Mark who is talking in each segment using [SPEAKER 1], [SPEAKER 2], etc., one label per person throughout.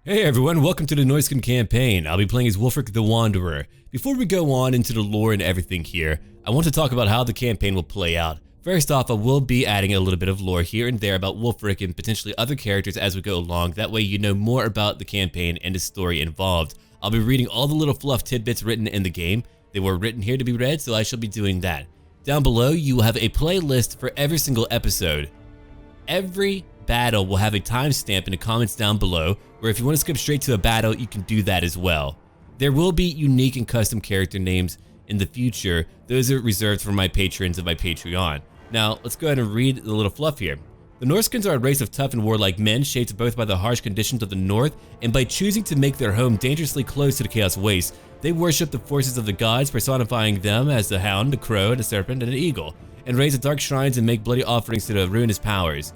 [SPEAKER 1] Hey everyone, welcome to the Norsca campaign. I'll be playing as Wulfric the Wanderer. Before we go on into the lore and everything here, I want to talk about how the campaign will play out. First off, I will be adding a little bit of lore here and there about Wulfric and potentially other characters as we go along. That way you know more about the campaign and the story involved. I'll be reading all the little fluff tidbits written in the game. They were written here to be read, so I shall be doing that. Down below, you will have a playlist for every single episode. Every battle will have a timestamp in the comments down below, where if you want to skip straight to a battle, you can do that as well. There will be unique and custom character names in the future. Those are reserved for my patrons of my Patreon. Now, let's go ahead and read the little fluff here. The Norscans are a race of tough and warlike men, shaped both by the harsh conditions of the north and by choosing to make their home dangerously close to the Chaos Waste. They worship the forces of the gods, personifying them as the hound, the crow, the serpent, and the eagle, and raise the dark shrines and make bloody offerings to the ruinous powers.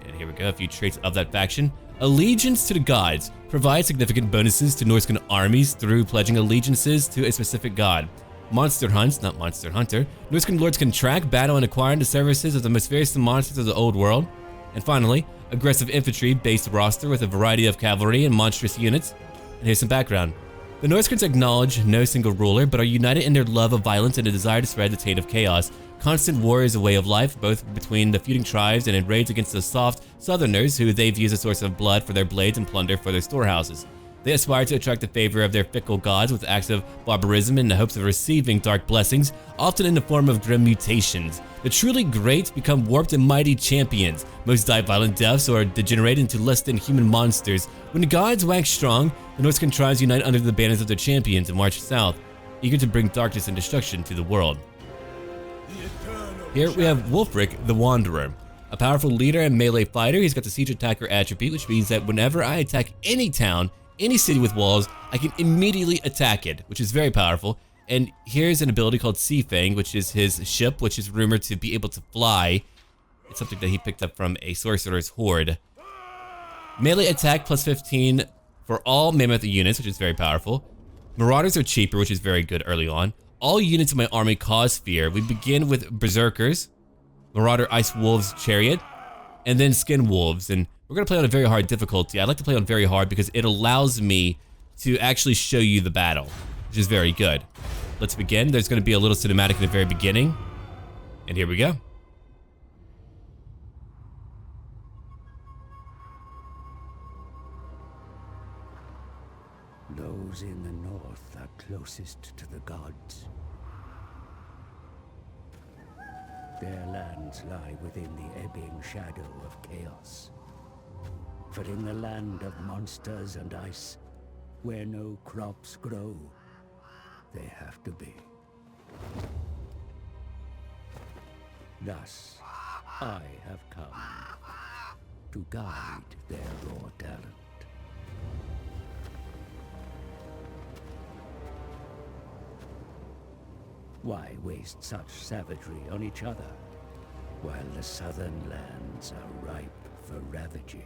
[SPEAKER 1] And here we go, a few traits of that faction. Allegiance to the gods. Provide significant bonuses to Norscan armies through pledging allegiances to a specific god. Monster hunts, not Monster Hunter. Norscan lords can track, battle, and acquire the services of the most fearsome monsters of the old world. And finally, aggressive infantry-based roster with a variety of cavalry and monstrous units. And here's some background. The Norscans acknowledge no single ruler, but are united in their love of violence and a desire to spread the taint of chaos. Constant war is a way of life, both between the feuding tribes and in raids against the soft southerners who they view as a source of blood for their blades and plunder for their storehouses. They aspire to attract the favor of their fickle gods with acts of barbarism in the hopes of receiving dark blessings, often in the form of grim mutations. The truly great become warped and mighty champions. Most die violent deaths or degenerate into less than human monsters. When the gods wax strong, the Norscan tribes unite under the banners of their champions and march south, eager to bring darkness and destruction to the world. Here we have Wulfric the Wanderer. A powerful leader and melee fighter, he's got the siege attacker attribute, which means that whenever I attack any town, any city with walls, I can immediately attack it, which is very powerful. And here's an ability called Sea Fang, which is his ship, which is rumored to be able to fly. It's something that he picked up from a sorcerer's horde. Melee attack plus 15 for all mammoth units, which is very powerful. Marauders are cheaper, which is very good early on. All units in my army cause fear. We begin with Berserkers, Marauder Ice Wolves Chariot, and then Skin Wolves. And we're going to play on a very hard difficulty. I like to play on very hard because it allows me to actually show you the battle, which is very good. Let's begin. There's going to be a little cinematic in the very beginning. And here we go.
[SPEAKER 2] Those in the north are closest to the gods. Their lands lie within the ebbing shadow of chaos. For in the land of monsters and ice, where no crops grow, they have to be. Thus, I have come to guide their raw talent. Why waste such savagery on each other, while the southern lands are ripe for ravaging?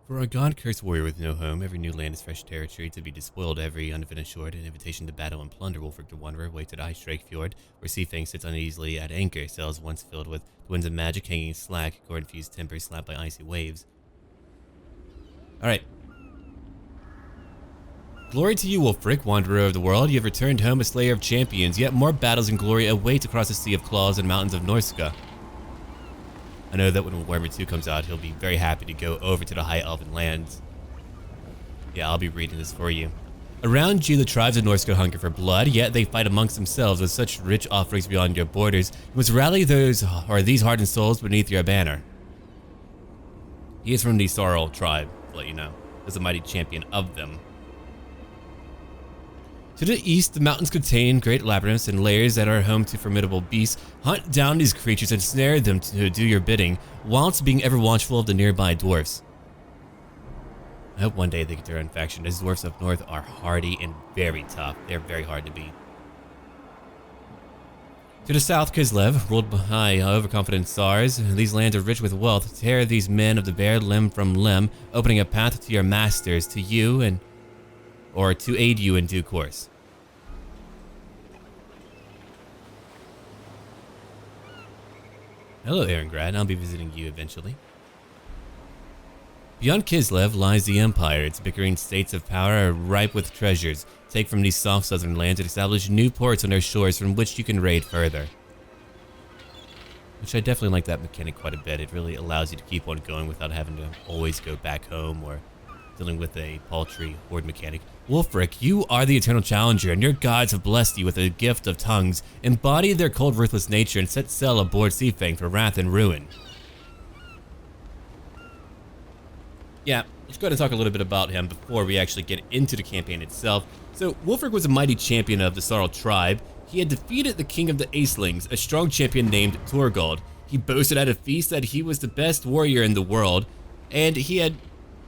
[SPEAKER 1] For a god-cursed warrior with no home, every new land is fresh territory to be despoiled. Every unfinished shore, an invitation to battle and plunder. Wulfric the Wanderer waits at Ice-Strike Fjord, where Sea Fang sits uneasily at anchor. Sails once filled with the winds of magic, hanging slack, gore-infused timbers slapped by icy waves. Alright. Glory to you, Wulfric, Wanderer of the world. You have returned home a slayer of champions, yet more battles and glory await across the Sea of Claws and mountains of Norsca. I know that when Warhammer 2 comes out, he'll be very happy to go over to the High Elven lands. Yeah, I'll be reading this for you. Around you, the tribes of Norsca hunger for blood, yet they fight amongst themselves with such rich offerings beyond your borders. You must rally these hardened souls beneath your banner. He is from the Surreal tribe, to let you know, as a mighty champion of them. To the east, the mountains contain great labyrinths and layers that are home to formidable beasts. Hunt down these creatures and snare them to do your bidding, whilst being ever watchful of the nearby dwarfs. I hope one day they get their own faction. These dwarfs up north are hardy and very tough. They're very hard to beat. To the south, Kislev, ruled by overconfident Tsars. These lands are rich with wealth. Tear these men of the bear limb from limb, opening a path to your masters, to you, or to aid you in due course. Hello, Erengrad. I'll be visiting you eventually. Beyond Kislev lies the Empire. Its bickering states of power are ripe with treasures. Take from these soft southern lands and establish new ports on their shores from which you can raid further. Which I definitely like that mechanic quite a bit. It really allows you to keep on going without having to always go back home or dealing with a paltry horde mechanic. Wulfric, you are the eternal challenger, and your gods have blessed you with a gift of tongues. Embody their cold, ruthless nature and set sail aboard Seafang for wrath and ruin. Yeah, let's go ahead and talk a little bit about him before we actually get into the campaign itself. So, Wulfric was a mighty champion of the Surreal tribe. He had defeated the king of the Acelings, a strong champion named Torgold. He boasted at a feast that he was the best warrior in the world, and he had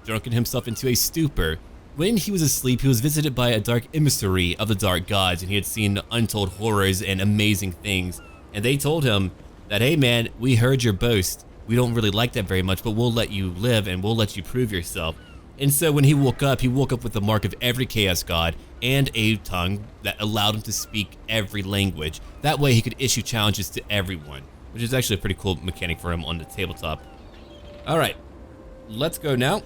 [SPEAKER 1] drunken himself into a stupor. When he was asleep, he was visited by a dark emissary of the dark gods, and he had seen untold horrors and amazing things. And they told him that, hey man, we heard your boast. We don't really like that very much, but we'll let you live and we'll let you prove yourself. And so when he woke up with the mark of every chaos god and a tongue that allowed him to speak every language. That way he could issue challenges to everyone, which is actually a pretty cool mechanic for him on the tabletop. All right, let's go now.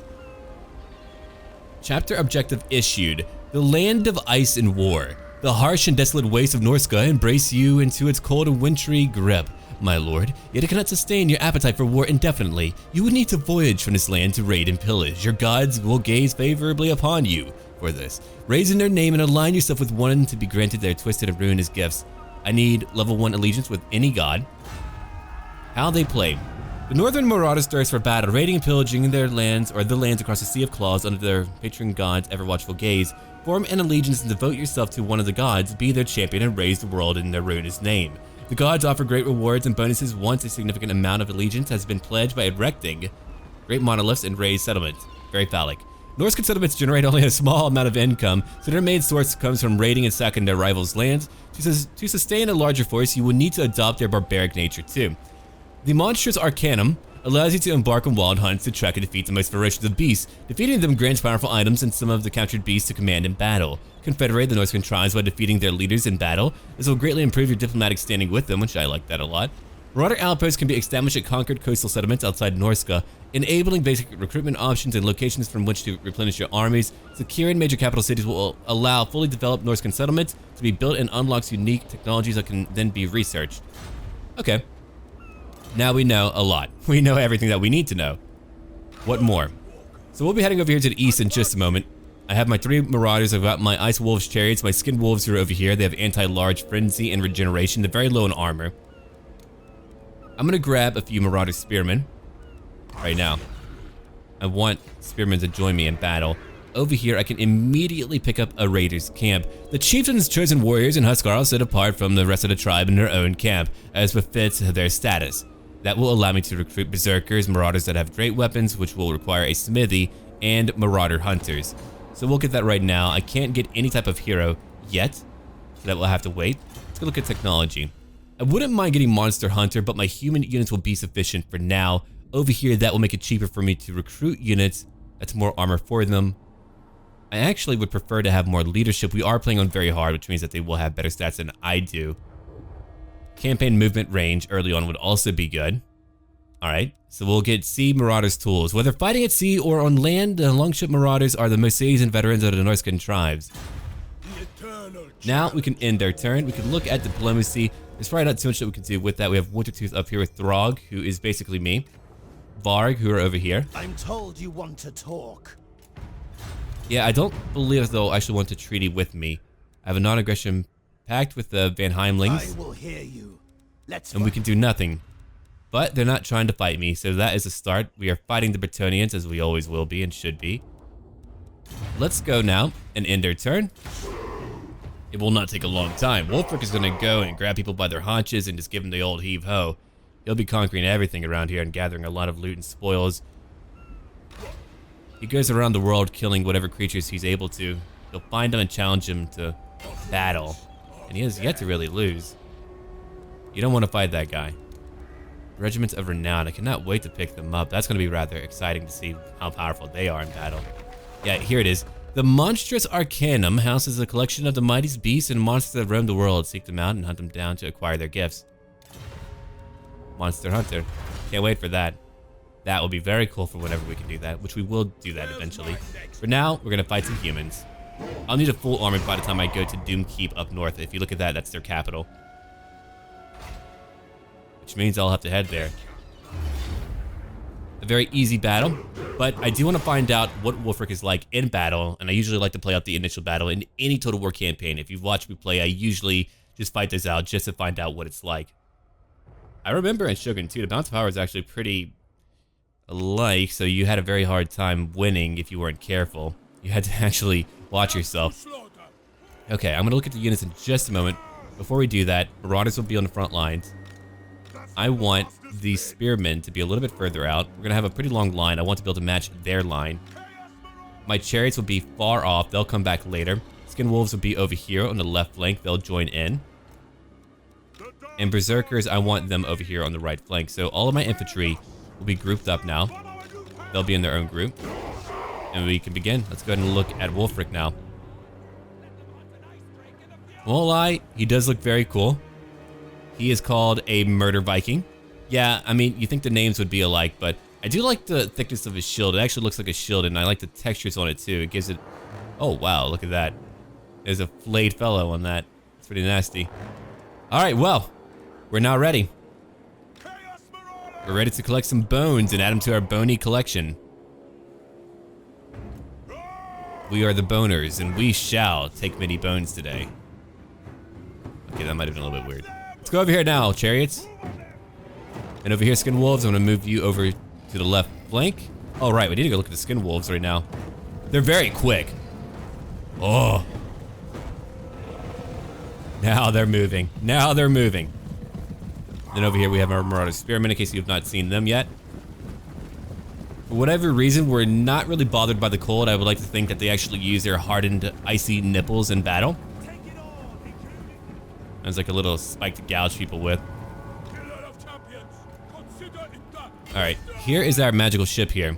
[SPEAKER 1] Chapter objective issued. The land of ice and war. The harsh and desolate wastes of Norsca embrace you into its cold and wintry grip, my lord, yet it cannot sustain your appetite for war indefinitely. You would need to voyage from this land to raid and pillage. Your gods will gaze favorably upon you for this. Raise in their name and align yourself with one to be granted their twisted and ruinous gifts. I need level 1 allegiance with any god. How they play. The Northern Marauders thirst for battle, raiding and pillaging their lands or the lands across the Sea of Claws under their patron god's ever-watchful gaze. Form an allegiance and devote yourself to one of the gods, be their champion and raise the world in their ruinous name. The gods offer great rewards and bonuses once a significant amount of allegiance has been pledged by erecting great monoliths and raised settlements. Very phallic. Norscan settlements generate only a small amount of income, so their main source comes from raiding and sacking their rivals' lands. To sustain a larger force, you will need to adopt their barbaric nature too. The monstrous Arcanum allows you to embark on wild hunts to track and defeat the most ferocious of beasts. Defeating them grants powerful items and some of the captured beasts to command in battle. Confederate the Norscan tribes by defeating their leaders in battle. This will greatly improve your diplomatic standing with them, which I like that a lot. Marauder outposts can be established at conquered coastal settlements outside Norsca, enabling basic recruitment options and locations from which to replenish your armies. Securing major capital cities will allow fully developed Norscan settlements to be built and unlocks unique technologies that can then be researched. Okay. Now we know a lot. We know everything that we need to know. What more? So we'll be heading over here to the east in just a moment. I have my 3 Marauders. I've got my Ice Wolves chariots, my Skin Wolves who are over here. They have anti-large, frenzy, and regeneration. They're very low in armor. I'm gonna grab a few Marauder Spearmen right now. I want Spearmen to join me in battle. Over here, I can immediately pick up a Raider's camp. The chieftain's chosen warriors in Huskarl sit apart from the rest of the tribe in their own camp, as befits their status. That will allow me to recruit Berserkers, Marauders that have great weapons, which will require a smithy, and Marauder Hunters. So we'll get that right now. I can't get any type of hero yet, so that will have to wait. Let's go look at technology. I wouldn't mind getting Monster Hunter, but my human units will be sufficient for now. Over here, that will make it cheaper for me to recruit units. That's more armor for them. I actually would prefer to have more leadership. We are playing on very hard, which means that they will have better stats than I do. Campaign movement range early on would also be good. Alright, so we'll get Sea Marauders tools. Whether fighting at sea or on land, the Longship Marauders are the most seasoned veterans of the Norscan tribes. Now we can end our turn. We can look at diplomacy. There's probably not too much that we can do with that. We have Wintertooth up here with Throgg, who is basically me. Varg, who are over here.
[SPEAKER 3] I'm told you want to talk.
[SPEAKER 1] Yeah, I don't believe they'll actually want to treaty with me. I have a non-aggression pact with the Van Heimlings.
[SPEAKER 3] I will hear you.
[SPEAKER 1] And we can do nothing. But they're not trying to fight me, so that is a start. We are fighting the Bretonnians, as we always will be and should be. Let's go now and end our turn. It will not take a long time. Wulfric is going to go and grab people by their haunches and just give them the old heave-ho. He'll be conquering everything around here and gathering a lot of loot and spoils. He goes around the world killing whatever creatures he's able to. He'll find them and challenge them to battle. And he has yet to really lose. You don't want to fight that guy. Regiments of Renown. I cannot wait to pick them up. That's going to be rather exciting to see how powerful they are in battle. Yeah, here it is. The Monstrous Arcanum houses a collection of the mightiest beasts and monsters that roam the world. Seek them out and hunt them down to acquire their gifts. Monster Hunter. Can't wait for that. That will be very cool for whenever we can do that, which we will do that eventually. For now, we're going to fight some humans. I'll need a full army by the time I go to Doomkeep up north. If you look at that, that's their capital. Which means I'll have to head there. A very easy battle, but I do want to find out what Wulfric is like in battle, and I usually like to play out the initial battle in any Total War campaign. If you've watched me play, I usually just fight this out just to find out what it's like. I remember in Shogun 2, the balance of power is actually pretty alike, so you had a very hard time winning if you weren't careful. You had to actually watch yourself. Okay, I'm going to look at the units in just a moment. Before we do that, Marauders will be on the front lines. I want the Spearmen to be a little bit further out. We're going to have a pretty long line. I want to be able to match their line. My Chariots will be far off. They'll come back later. Skin Wolves will be over here on the left flank. They'll join in. And Berserkers, I want them over here on the right flank. So all of my infantry will be grouped up now. They'll be in their own group. And we can begin. Let's go ahead and look at Wulfric now. Won't lie, he does look very cool. He is called a Murder Viking. Yeah, I mean, you think the names would be alike, but I do like the thickness of his shield. It actually looks like a shield, and I like the textures on it too. It gives it... Oh, wow, look at that. There's a flayed fellow on that. It's pretty nasty. Alright, well, we're now ready. We're ready to collect some bones and add them to our bony collection. We are the boners, and we shall take many bones today. Okay, that might have been a little bit weird. Let's go over here now, Chariots. And over here, Skin Wolves, I'm gonna move you over to the left flank. Oh, right, we need to go look at the Skin Wolves right now. They're very quick. Oh. Now they're moving. Now they're moving. Then over here we have our Marauder Spearmen, in case you have not seen them yet. For whatever reason, we're not really bothered by the cold. I would like to think that they actually use their hardened, icy nipples in battle. There's like a little spike to gouge people with. Alright, here is our magical ship here.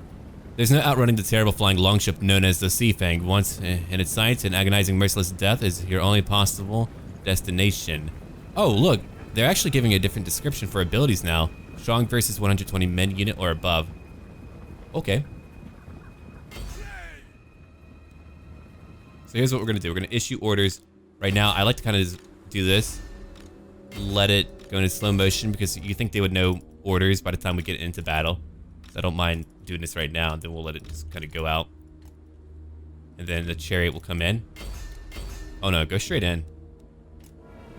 [SPEAKER 1] There's no outrunning the terrible flying longship known as the Sea Fang. Once in its sights, an agonizing, merciless death is your only possible destination. Oh, look, they're actually giving a different description for abilities now. Strong versus 120 men unit or above. Okay. So here's what we're gonna do. We're gonna issue orders. Right now, I like to kind of do this. Let it go into slow motion because you think they would know orders by the time we get into battle. So I don't mind doing this right now, and then we'll let it just kind of go out. And then the chariot will come in. Oh no, go straight in.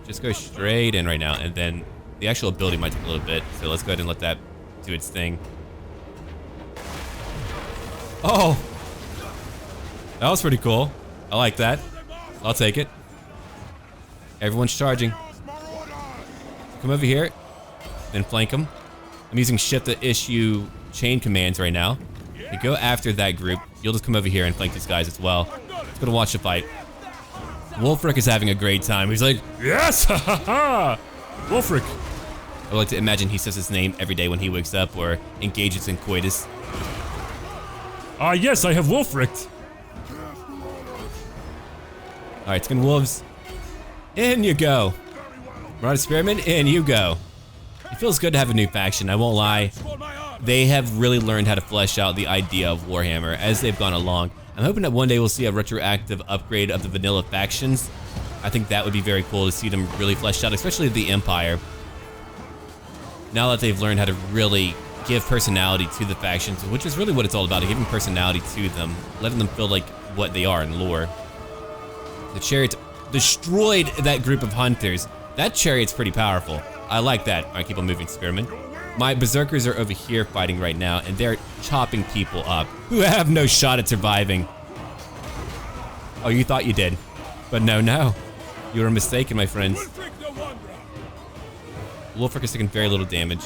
[SPEAKER 1] Just go straight in right now, and then the actual ability might take a little bit. So let's go ahead and let that do its thing. Oh! That was pretty cool. I like that. I'll take it. Everyone's charging. Come over here, then flank them. I'm using ship to issue chain commands right now. You go after that group. You'll just come over here and flank these guys as well. Let's go to watch the fight. Wulfric is having a great time. He's like, yes, ha ha ha, Wulfric. I would like to imagine he says his name every day when he wakes up or engages in coitus.
[SPEAKER 4] Ah, yes, I have Wulfric.
[SPEAKER 1] All right, Skin Wolves. In you go. Marauder Spearmen, in you go. It feels good to have a new faction, I won't lie. They have really learned how to flesh out the idea of Warhammer as they've gone along. I'm hoping that one day we'll see a retroactive upgrade of the vanilla factions. I think that would be very cool to see them really fleshed out, especially the Empire. Now that they've learned how to really give personality to the factions, which is really what it's all about, giving personality to them, letting them feel like what they are in lore. The chariots destroyed that group of hunters. That chariot's pretty powerful. I like that. All right, keep on moving, Spearman. My berserkers are over here fighting right now, and they're chopping people up who have no shot at surviving. Oh, you thought you did. But no. You were mistaken, my friends.
[SPEAKER 4] Wulfric the Wanderer.
[SPEAKER 1] Wulfric is taking very little damage.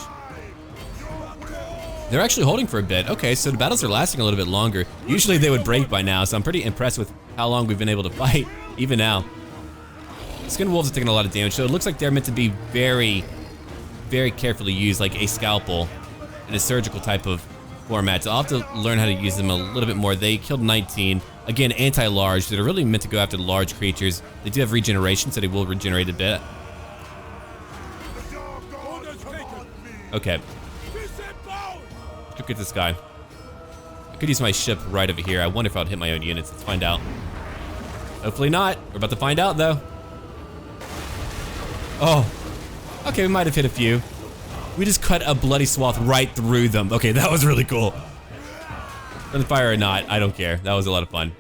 [SPEAKER 1] They're actually holding for a bit. Okay, so the battles are lasting a little bit longer. Usually they would break by now, so I'm pretty impressed with how long we've been able to fight, even now. Skin Wolves are taking a lot of damage, so it looks like they're meant to be very, very carefully used, like a scalpel in a surgical type of format. So I'll have to learn how to use them a little bit more. They killed 19. Again, anti-large, so they're really meant to go after large creatures. They do have regeneration, so they will regenerate a bit. Okay. Look at this guy. I could use my ship right over here. I wonder if I'll hit my own units. Let's find out. Hopefully not. We're about to find out, though. Oh. Okay, we might have hit a few. We just cut a bloody swath right through them. Okay, that was really cool. Friendly fire or not, I don't care. That was a lot of fun.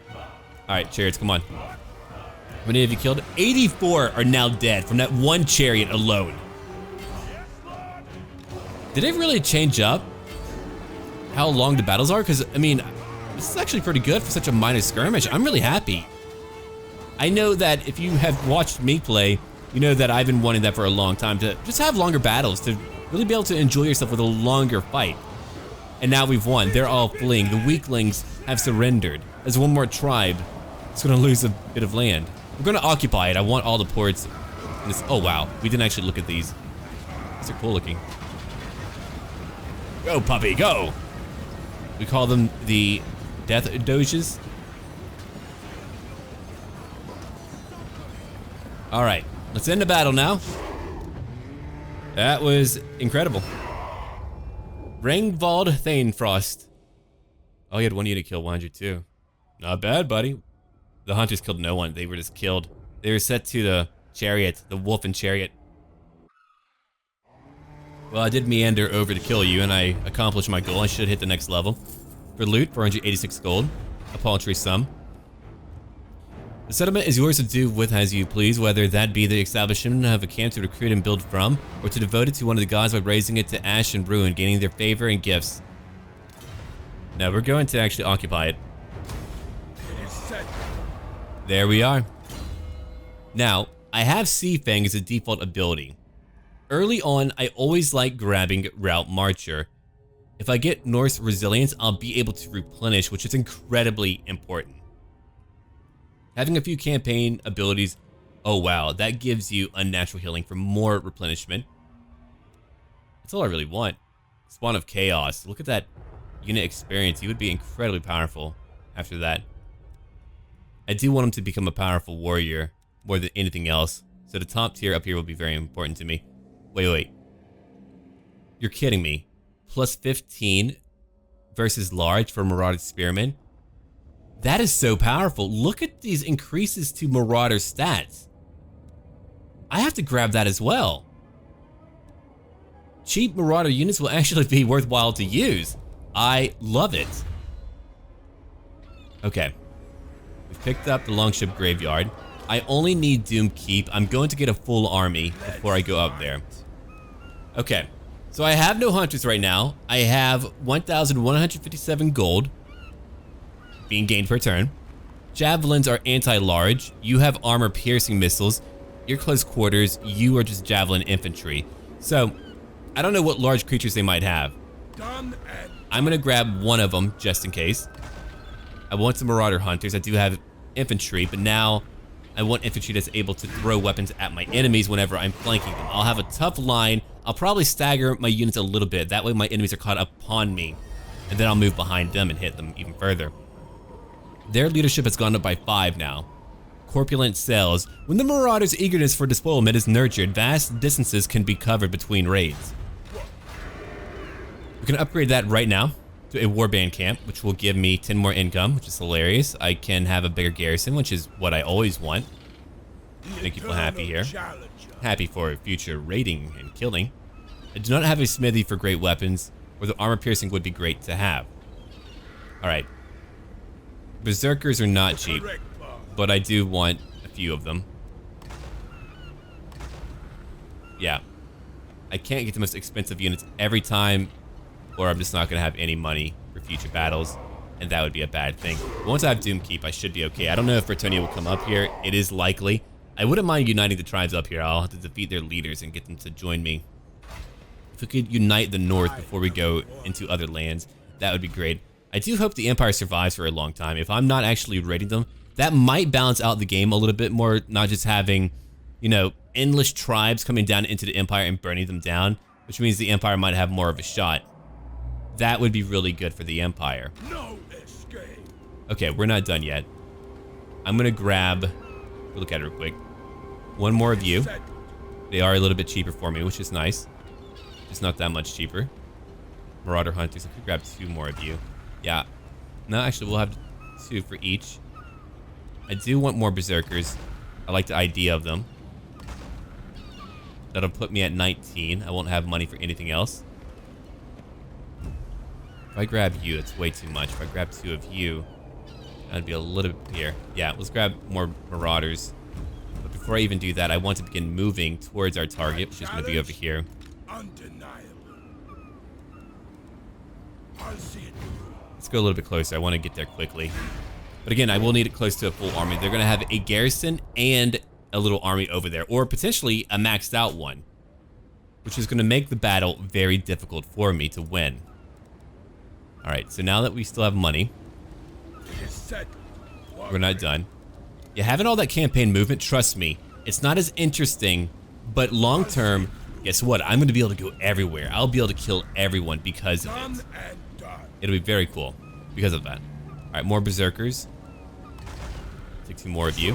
[SPEAKER 1] Alright, chariots, come on. How many have you killed? 84 are now dead from that one chariot alone. Did it really change up how long the battles are? Because, I mean, this is actually pretty good for such a minor skirmish. I'm really happy. I know that if you have watched me play, you know that I've been wanting that for a long time, to just have longer battles, to really be able to enjoy yourself with a longer fight. And now we've won. They're all fleeing. The weaklings have surrendered. As one more tribe, it's gonna lose a bit of land. We're gonna occupy it. I want all the ports. Oh wow, we didn't actually look at these. These are cool looking. Go puppy, go! We call them the Death Doges. All right, let's end the battle now. That was incredible. Ringvald Thanefrost. Oh, he had one unit kill 102. Not bad, buddy. The hunters killed no one. They were just killed. They were set to the chariot, the wolf and chariot. Well, I did meander over to kill you, and I accomplished my goal. I should hit the next level. For loot, 486 gold. A paltry sum. The settlement is yours to do with as you please, whether that be the establishment of a camp to recruit and build from, or to devote it to one of the gods by raising it to ash and ruin, gaining their favor and gifts. Now we're going to actually occupy it. There we are. Now, I have Sea Fang as a default ability. Early on, I always like grabbing Route Marcher. If I get Norse Resilience, I'll be able to replenish, which is incredibly important. Having a few campaign abilities, oh wow, that gives you unnatural healing for more replenishment. That's all I really want. Spawn of Chaos, look at that unit experience. He would be incredibly powerful after that. I do want him to become a powerful warrior more than anything else, so the top tier up here will be very important to me. Wait. You're kidding me. Plus 15 versus large for Marauder Spearman? That is so powerful. Look at these increases to Marauder stats. I have to grab that as well. Cheap Marauder units will actually be worthwhile to use. I love it. Okay. We've picked up the Longship Graveyard. I only need Doom Keep. I'm going to get a full army before I go up there. Okay. So I have no hunters right now. I have 1,157 gold being gained per turn. Javelins are anti-large. You have armor-piercing missiles. You're close quarters. You are just javelin infantry. So, I don't know what large creatures they might have. I'm gonna grab one of them just in case. I want some Marauder Hunters. I do have infantry, but now I want infantry that's able to throw weapons at my enemies whenever I'm flanking them. I'll have a tough line. I'll probably stagger my units a little bit. That way my enemies are caught upon me. And then I'll move behind them and hit them even further. Their leadership has gone up by 5 now. Corpulent cells. When the Marauder's eagerness for despoilment is nurtured, vast distances can be covered between raids. We can upgrade that right now to a warband camp, which will give me 10 more income, which is hilarious. I can have a bigger garrison, which is what I always want. Make people happy here. Happy for future raiding and killing. I do not have a smithy for great weapons, or the armor piercing would be great to have. Alright. Berserkers are not cheap, but I do want a few of them. Yeah. I can't get the most expensive units every time, or I'm just not going to have any money for future battles, and that would be a bad thing. But once I have Doomkeep, I should be okay. I don't know if Bretonnia will come up here. It is likely. I wouldn't mind uniting the tribes up here. I'll have to defeat their leaders and get them to join me. If we could unite the north before we go into other lands, that would be great. I do hope the Empire survives for a long time. If I'm not actually raiding them, that might balance out the game a little bit more, not just having, you know, endless tribes coming down into the Empire and burning them down, which means the Empire might have more of a shot. That would be really good for the Empire.
[SPEAKER 3] No escape.
[SPEAKER 1] Okay, we're not done yet. I'm gonna grab, look at it real quick, one more of you. They are a little bit cheaper for me, which is nice. Just not that much cheaper. Marauder Hunters, I could grab 2 more of you. Yeah. No, actually, we'll have 2 for each. I do want more Berserkers. I like the idea of them. That'll put me at 19. I won't have money for anything else. If I grab you, it's way too much. If I grab 2 of you, that'd be a little bit here. Yeah, let's grab more Marauders. But before I even do that, I want to begin moving towards our target, which is going to be over here.
[SPEAKER 3] Undeniable. I'll see it.
[SPEAKER 1] Let's go a little bit closer. I want to get there quickly. But again, I will need it close to a full army. They're going to have a garrison and a little army over there, or potentially a maxed out one, which is going to make the battle very difficult for me to win. All right, so now that we still have money, we're not done. Yeah, having all that campaign movement, trust me, it's not as interesting, but long term, guess what? I'm going to be able to go everywhere. I'll be able to kill everyone because of it. It'll be very cool because of that. All right, more Berserkers. Take 2 more of you.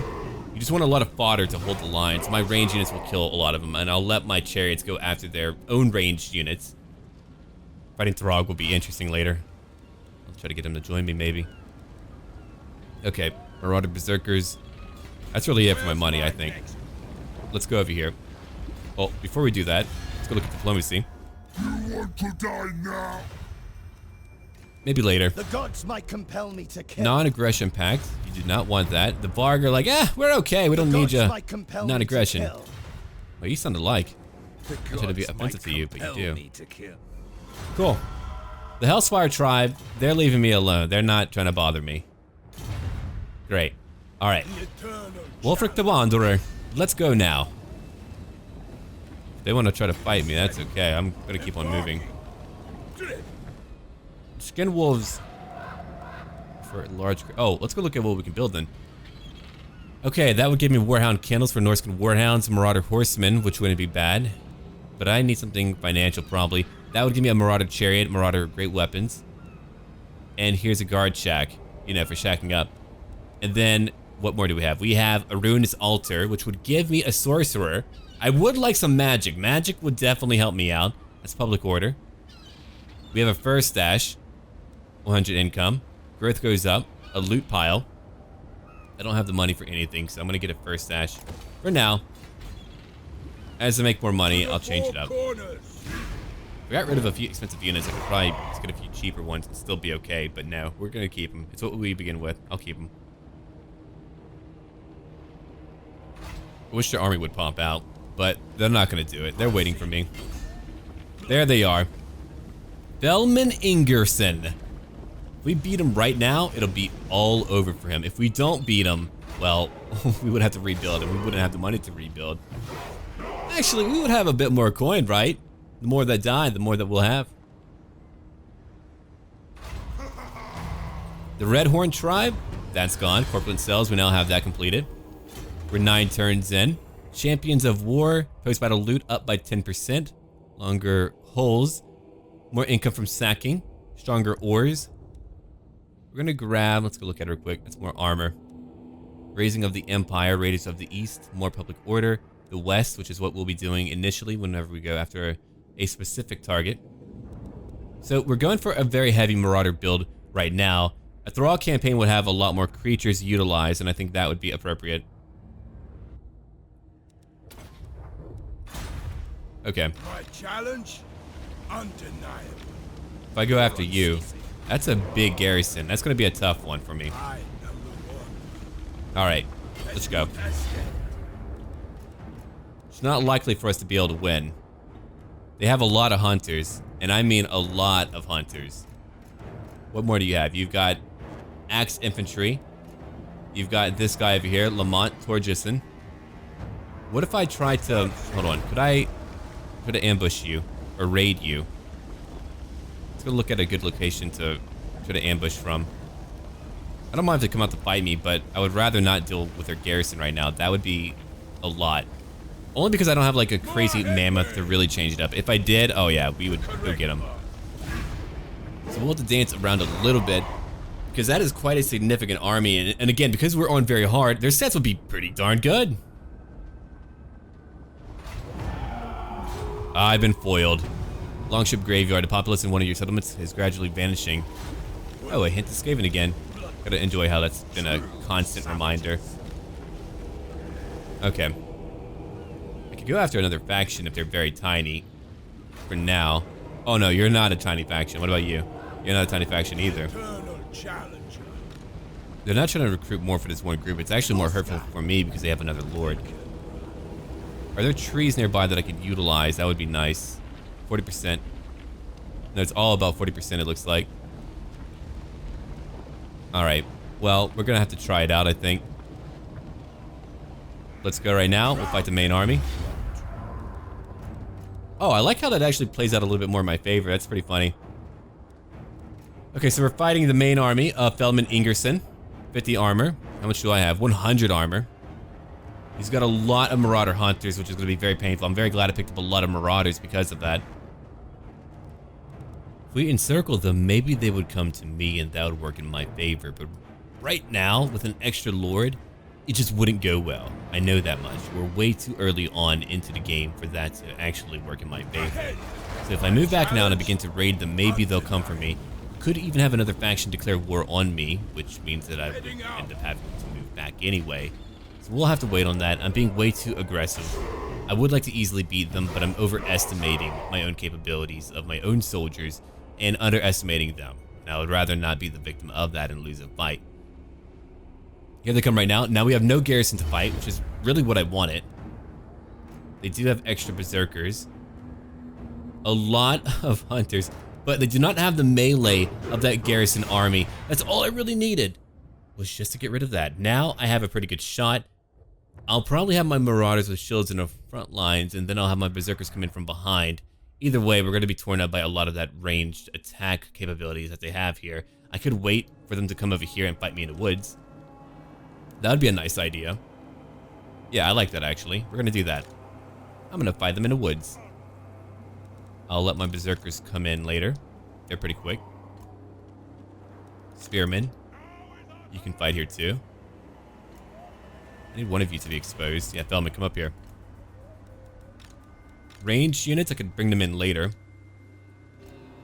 [SPEAKER 1] You just want a lot of fodder to hold the lines. My range units will kill a lot of them, and I'll let my chariots go after their own ranged units. Fighting Throgg will be interesting later. I'll try to get him to join me, maybe. Okay, Marauder Berserkers. That's really it for my money, I think. Let's go over here. Well, before we do that, let's go look at diplomacy.
[SPEAKER 3] You want to die now?
[SPEAKER 1] Maybe later.
[SPEAKER 3] The gods might compel me to kill.
[SPEAKER 1] Non-aggression pact. You do not want that. The Varg are like, we're okay. We don't need you. Non-aggression. Well, you sound alike. I'm trying to be offensive to you, but you do. Cool. The Hellspire tribe, they're leaving me alone. They're not trying to bother me. Great. All right. Wulfric the Wanderer. Let's go now. If they want to try to fight me, that's okay. I'm going to keep on moving. Skin wolves for large. Oh, let's go look at what we can build then. Okay, that would give me Warhound Candles for Norscan Warhounds, Marauder Horsemen, which wouldn't be bad. But I need something financial probably. That would give me a Marauder Chariot, Marauder Great Weapons. And here's a Guard Shack, you know, for shacking up. And then, what more do we have? We have a Ruinous Altar, which would give me a Sorcerer. I would like some magic. Magic would definitely help me out. That's public order. We have a Fur Stash. 100 income. Growth goes up. A loot pile. I don't have the money for anything, so I'm gonna get a Fur Stash for now. As I make more money, I'll change it up. We got rid of a few expensive units. I could probably just get a few cheaper ones and still be okay, but no, we're gonna keep them. It's what we begin with. I'll keep them. I wish their army would pop out, but they're not gonna do it. They're waiting for me. There they are. Belman Ingerson. If we beat him right now, it'll be all over for him. If we don't beat him, well, we would have to rebuild and we wouldn't have the money to rebuild. Actually, we would have a bit more coin, right? The more that die, the more that we'll have. The Red Horn tribe, that's gone. Corpulent cells, we now have that completed. We're 9 turns in. Champions of War, post-battle loot up by 10%. Longer holes. More income from sacking. Stronger ores. We're gonna grab, let's go look at it real quick. That's more armor. Raising of the Empire, Raiders of the East, more public order. The West, which is what we'll be doing initially whenever we go after a specific target. So we're going for a very heavy Marauder build right now. A Throgg campaign would have a lot more creatures utilized, and I think that would be appropriate. Okay.
[SPEAKER 3] My challenge? Undeniable.
[SPEAKER 1] If I go after you, that's a big garrison. That's going to be a tough one for me.
[SPEAKER 3] I am the one.
[SPEAKER 1] Alright, let's go. It's not likely for us to be able to win. They have a lot of hunters, and I mean a lot of hunters. What more do you have? You've got Axe Infantry. You've got this guy over here, Lamont Torgeson. What if I try to... Hold on. Could I ambush you? Or raid you? Let's go look at a good location to try to ambush from. I don't mind if they come out to fight me, but I would rather not deal with their garrison right now. That would be a lot. Only because I don't have like a crazy mammoth to really change it up. If I did, oh yeah, we would go get them. So we'll have to dance around a little bit, because that is quite a significant army. And again, because we're on very hard, their stats will be pretty darn good. I've been foiled. Longship Graveyard, a populace in one of your settlements is gradually vanishing. Oh, a hint to Skaven again. Gotta enjoy how that's been a constant reminder. Okay. I could go after another faction if they're very tiny. For now. Oh no, you're not a tiny faction. What about you? You're not a tiny faction either. They're not trying to recruit more for this one group. It's actually more hurtful for me because they have another lord. Are there trees nearby that I could utilize? That would be nice. 40%. No, it's all about 40%, it looks like. Alright. Well, we're gonna have to try it out, I think. Let's go right now. We'll fight the main army. Oh, I like how that actually plays out a little bit more in my favor. That's pretty funny. Okay, so we're fighting the main army of Feldman Ingerson. 50 armor. How much do I have? 100 armor. He's got a lot of Marauder hunters, which is going to be very painful. I'm very glad I picked up a lot of Marauders because of that. If we encircle them, maybe they would come to me and that would work in my favor. But right now, with an extra lord, it just wouldn't go well. I know that much. We're way too early on into the game for that to actually work in my favor. So if I move back now and I begin to raid them, maybe they'll come for me. Could even have another faction declare war on me, which means that I would end up having to move back anyway. So we'll have to wait on that. I'm being way too aggressive. I would like to easily beat them, but I'm overestimating my own capabilities of my own soldiers and underestimating them. And I would rather not be the victim of that and lose a fight. Here they come right now. Now we have no garrison to fight, which is really what I wanted. They do have extra berserkers. A lot of hunters, but they do not have the melee of that garrison army. That's all I really needed, was just to get rid of that. Now I have a pretty good shot. I'll probably have my Marauders with shields in the front lines, and then I'll have my berserkers come in from behind. Either way, we're going to be torn up by a lot of that ranged attack capabilities that they have here. I could wait for them to come over here and fight me in the woods. That would be a nice idea. Yeah, I like that actually. We're going to do that. I'm going to fight them in the woods. I'll let my berserkers come in later. They're pretty quick. Spearmen, you can fight here too. I need one of you to be exposed. Yeah, Feldman, come up here. Ranged units, I could bring them in later.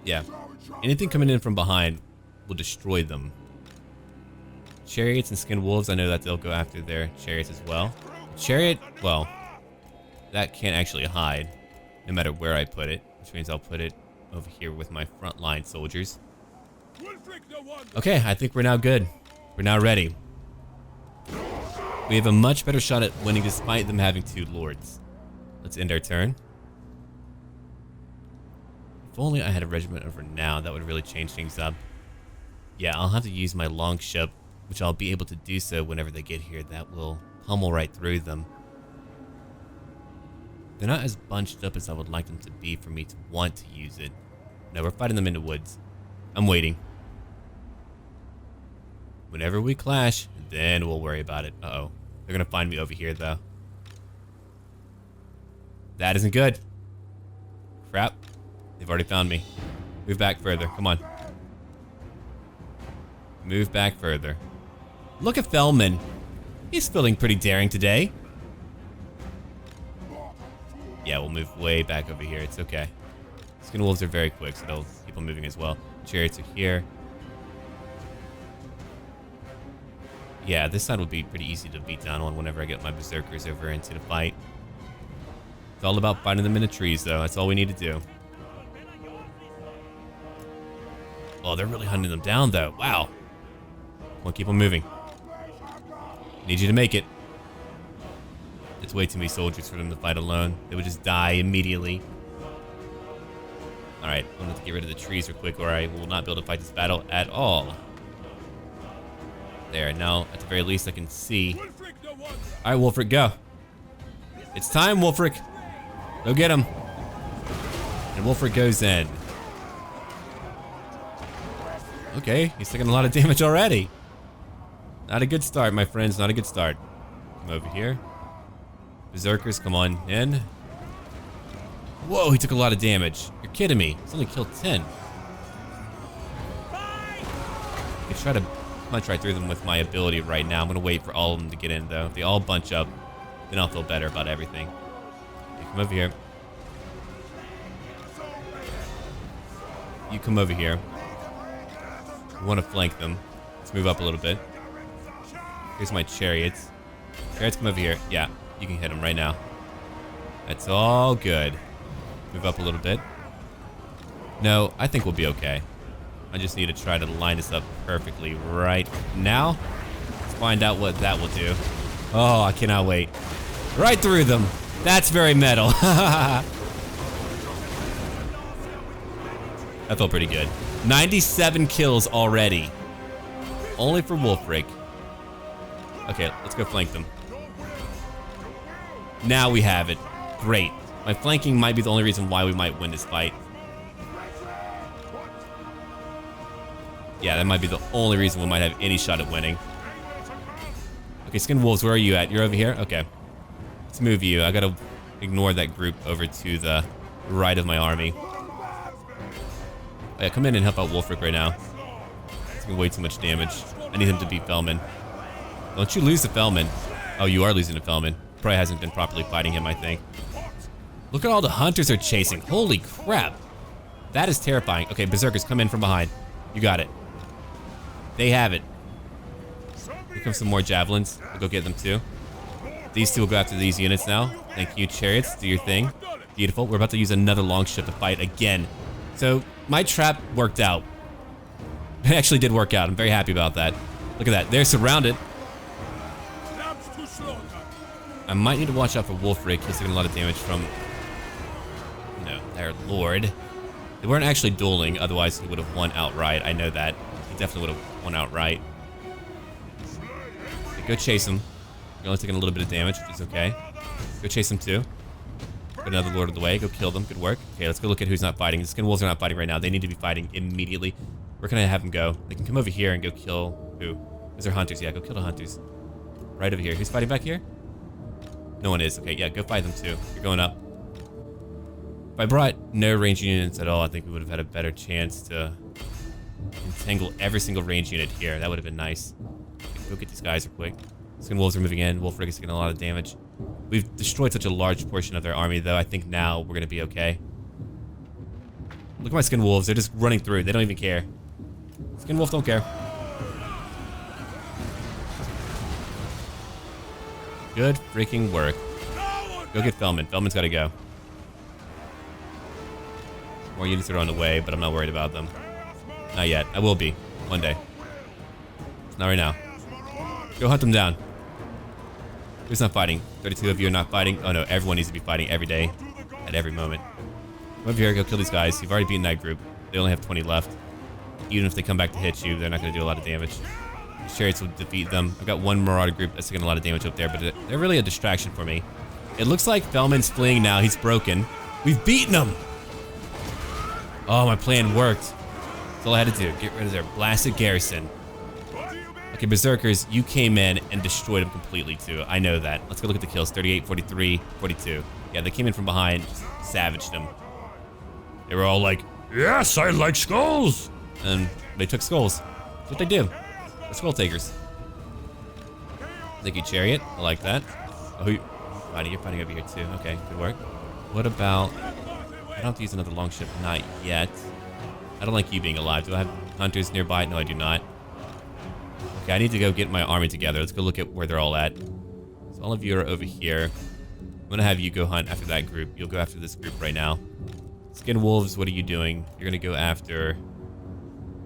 [SPEAKER 1] Yeah. Anything coming in from behind will destroy them. Chariots and skinned wolves, I know that they'll go after their chariots as well. Chariot, well, that can't actually hide, no matter where I put it, which means I'll put it over here with my frontline soldiers. Okay, I think we're now good. We're now ready. We have a much better shot at winning despite them having two lords. Let's end our turn. If only I had a regiment over now, that would really change things up. Yeah, I'll have to use my longship, which I'll be able to do so whenever they get here. That will pummel right through them. They're not as bunched up as I would like them to be for me to want to use it. No, we're fighting them in the woods. I'm waiting. Whenever we clash, then we'll worry about it. Uh-oh. They're gonna find me over here, though. That isn't good. Crap. They've already found me. Move back further. Come on. Move back further. Look at Feldman. He's feeling pretty daring today. Yeah, we'll move way back over here. It's okay. Skin wolves are very quick, so they'll keep on moving as well. Chariots are here. Yeah, this side will be pretty easy to beat down on whenever I get my berserkers over into the fight. It's all about finding them in the trees, though. That's all we need to do. Oh, they're really hunting them down, though. Wow. Come on, keep on moving. Need you to make it. It's way too many soldiers for them to fight alone. They would just die immediately. Alright, I'm going to get rid of the trees real quick or I will not be able to fight this battle at all. There, now at the very least I can see. Alright, Wulfric, go. It's time, Wulfric. Go get him. And Wulfric goes in. Okay, he's taking a lot of damage already. Not a good start, my friends, not a good start. Come over here. Berserkers, come on in. Whoa, he took a lot of damage. You're kidding me. He's only killed 10. I'm gonna try through them with my ability right now. I'm gonna wait for all of them to get in though. If they all bunch up, then I'll feel better about everything. Okay, come over here. You come over here. We want to flank them. Let's move up a little bit. Here's my chariots. Chariots, come over here. Yeah, you can hit them right now. That's all good. Move up a little bit. No, I think we'll be okay. I just need to try to line this up perfectly right now. Let's find out what that will do. Oh, I cannot wait. Right through them. That's very metal. That felt pretty good. 97 kills already. Only for Wulfric. Okay, let's go flank them. Now we have it. Great. My flanking might be the only reason why we might win this fight. Yeah, that might be the only reason we might have any shot at winning. Okay, Skin Wolves, where are you at? You're over here? Okay. Let's move you. I gotta ignore that group over to the right of my army. Oh, yeah, come in and help out Wulfric right now. It's doing way too much damage. I need him to beat Fellman. Don't you lose to Fellman. Oh, you are losing to Fellman. Probably hasn't been properly fighting him, I think. Look at all the hunters they're chasing. Holy crap. That is terrifying. Okay, Berserkers, come in from behind. You got it. They have it. Here comes some more javelins. We'll go get them too. These two will go after these units now. Thank you, chariots. Do your thing. Beautiful. We're about to use another longship to fight again. So my trap worked out. It actually did work out. I'm very happy about that. Look at that. They're surrounded. I might need to watch out for Wulfric. He's taking a lot of damage from, you know, their lord. They weren't actually dueling, otherwise he would have won outright. I know that. He definitely would have won outright. Okay, go chase him. You're only taking a little bit of damage, which is okay. Go chase him too. Got another lord of the way. Go kill them. Good work. Okay, let's go look at who's not fighting. The Skin Wolves are not fighting right now. They need to be fighting immediately. Where can I have them go? They can come over here and go kill who? Is there hunters? Yeah, go kill the hunters. Right over here. Who's fighting back here? No one is. Okay, yeah, go fight them too. You're going up. If I brought no range units at all, I think we would have had a better chance to entangle every single range unit here. That would have been nice. Go get these guys real quick. Skin Wolves are moving in. Wulfric is taking a lot of damage. We've destroyed such a large portion of their army, though. I think now we're going to be okay. Look at my Skin Wolves. They're just running through. They don't even care. Skin Wolves don't care. Good freaking work. Go get Fellman. Fellman's got to go. More units are on the way, but I'm not worried about them. Not yet. I will be. One day. Not right now. Go hunt them down. Who's not fighting? 32 of you are not fighting. Oh no, everyone needs to be fighting every day. At every moment. Come over here, go kill these guys. You've already beaten that group. They only have 20 left. Even if they come back to hit you, they're not going to do a lot of damage. The chariots will defeat them. I've got one Marauder group that's taking a lot of damage up there, but they're really a distraction for me. It looks like Fellman's fleeing now. He's broken. We've beaten him! Oh, my plan worked. That's all I had to do. Get rid of their blasted garrison. Okay, Berserkers, you came in and destroyed them completely too. I know that. Let's go look at the kills. 38, 43, 42. Yeah, they came in from behind, just savaged them. They were all like, yes, I like skulls! And they took skulls. That's what they do. They're skull takers. Thank you, Chariot. I like that. Oh, you're fighting over here too. Okay, good work. What about I don't have to use another longship. Not yet. I don't like you being alive. Do I have hunters nearby? No, I do not. Okay, I need to go get my army together. Let's go look at where they're all at. So all of you are over here. I'm gonna have you go hunt after that group. You'll go after this group right now. Skin Wolves, what are you doing? You're gonna go after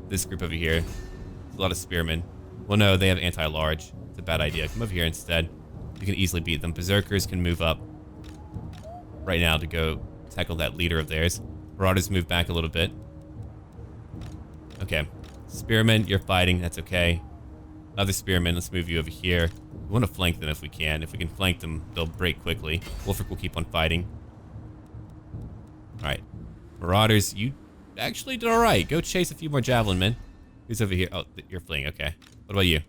[SPEAKER 1] this group over here. There's a lot of spearmen. Well, no, they have anti-large. It's a bad idea. Come over here instead. You can easily beat them. Berserkers can move up right now to go tackle that leader of theirs. Marauders move back a little bit. Okay. Spearmen, you're fighting. That's okay. Other spearmen, let's move you over here. We want to flank them if we can. If we can flank them, they'll break quickly. Wulfric will keep on fighting. Alright. Marauders, you actually did alright. Go chase a few more javelin men. Who's over here? Oh, you're fleeing. Okay. What about you?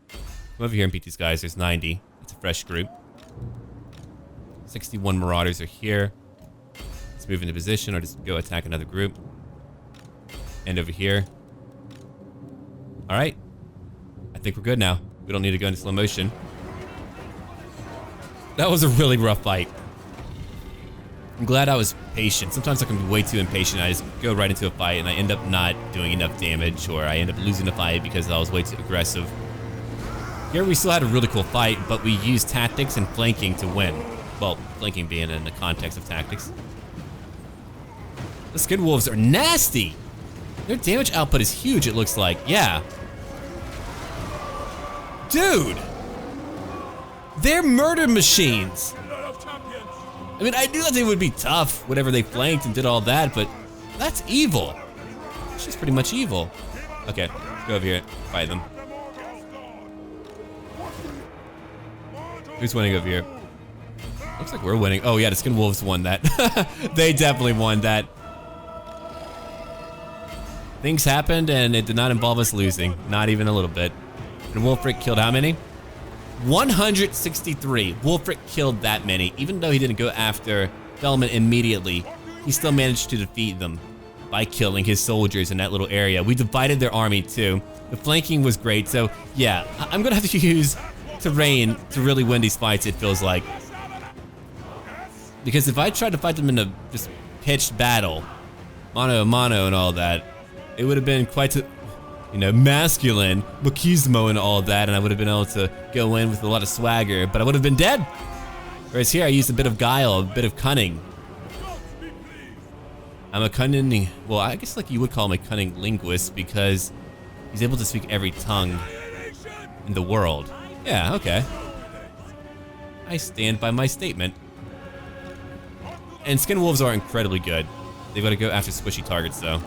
[SPEAKER 1] Come over here and beat these guys. There's 90. It's a fresh group. 61 Marauders are here. Let's move into position or just go attack another group. And over here. Alright. I think we're good now. We don't need to go into slow motion. That was a really rough fight. I'm glad I was patient. Sometimes I can be way too impatient. I just go right into a fight and I end up not doing enough damage, or I end up losing the fight because I was way too aggressive. Here we still had a really cool fight, but we used tactics and flanking to win. Well, flanking being in the context of tactics. The Skin Wolves are nasty! Their damage output is huge, it looks like. Yeah. Dude! They're murder machines! I mean, I knew that they would be tough whenever they flanked and did all that, but that's evil. She's pretty much evil. Okay, go over here and fight them. Who's winning over here? Looks like we're winning. Oh yeah, the Skin Wolves won that. They definitely won that. Things happened and it did not involve us losing. Not even a little bit. And Wulfric killed how many? 163. Wulfric killed that many. Even though he didn't go after Fellman immediately, he still managed to defeat them by killing his soldiers in that little area. We divided their army too. The flanking was great, so yeah, I'm gonna have to use terrain to really win these fights, it feels like. Because if I tried to fight them in a just pitched battle, mano a mano and all that, it would have been quite a, you know, masculine, machismo and all that, and I would have been able to go in with a lot of swagger, but I would have been dead. Whereas here I used a bit of guile, a bit of cunning. I'm a cunning, well, I guess like you would call him a cunning linguist because he's able to speak every tongue in the world. Yeah, okay. I stand by my statement. And Skin Wolves are incredibly good. They've got to go after squishy targets though.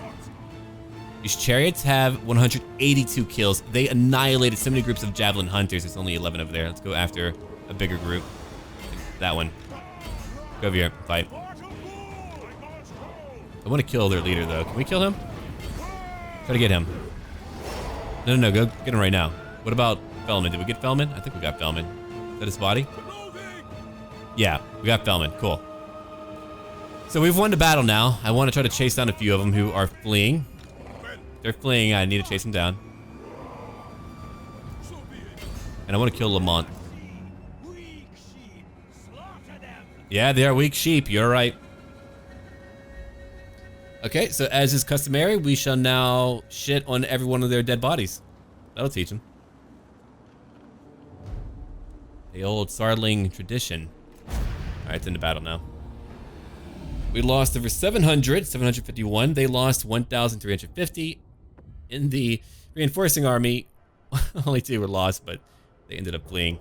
[SPEAKER 1] These chariots have 182 kills. They annihilated so many groups of javelin hunters. There's only 11 over there. Let's go after a bigger group. That one. Go over here, fight. I want to kill their leader though. Can we kill him? Try to get him. No, go get him right now. What about Fellman? Did we get Fellman? I think we got Fellman. Is that his body? Yeah, we got Fellman. Cool. So we've won the battle now. I want to try to chase down a few of them who are fleeing. They're fleeing. I need to chase them down. And I want to kill Lamont. Yeah, they are weak sheep. You're right. Okay, so as is customary, we shall now shit on every one of their dead bodies. That'll teach them. The old Sarling tradition. Alright, it's into battle now. We lost over 751. They lost 1,350. In the reinforcing army, only 2 were lost, but they ended up fleeing.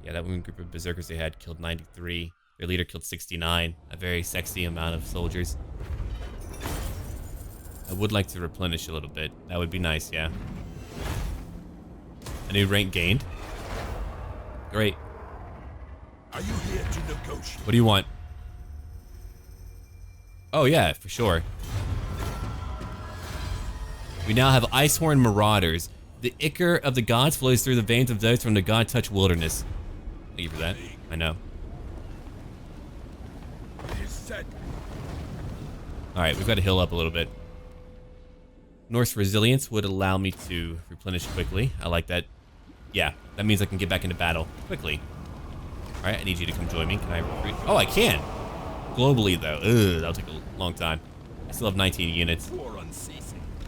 [SPEAKER 1] Yeah, that one group of berserkers they had killed 93. Their leader killed 69. A very sexy amount of soldiers. I would like to replenish a little bit. That would be nice, yeah. A new rank gained. Great.
[SPEAKER 3] Are you here to negotiate?
[SPEAKER 1] What do you want? Oh yeah, for sure. We now have Horn Marauders. The ichor of the gods flows through the veins of those from the god-touched wilderness. Thank you for that. I know. Alright, we've got to heal up a little bit. Norse resilience would allow me to replenish quickly. I like that. Yeah, that means I can get back into battle quickly. Alright, I need you to come join me. Can I recruit? Oh, I can. Globally, though. Ugh, that'll take a long time. I still have 19 units.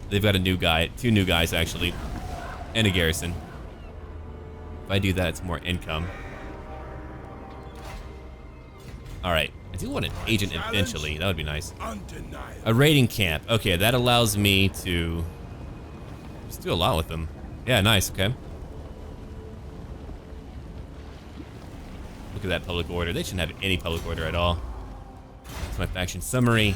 [SPEAKER 1] They've got a new guy. 2 new guys, actually. And a garrison. If I do that, it's more income. Alright. I do want an agent eventually. That would be nice. A raiding camp. Okay, that allows me to just do a lot with them. Yeah, nice. Okay. Look at that public order. They shouldn't have any public order at all. That's my faction summary.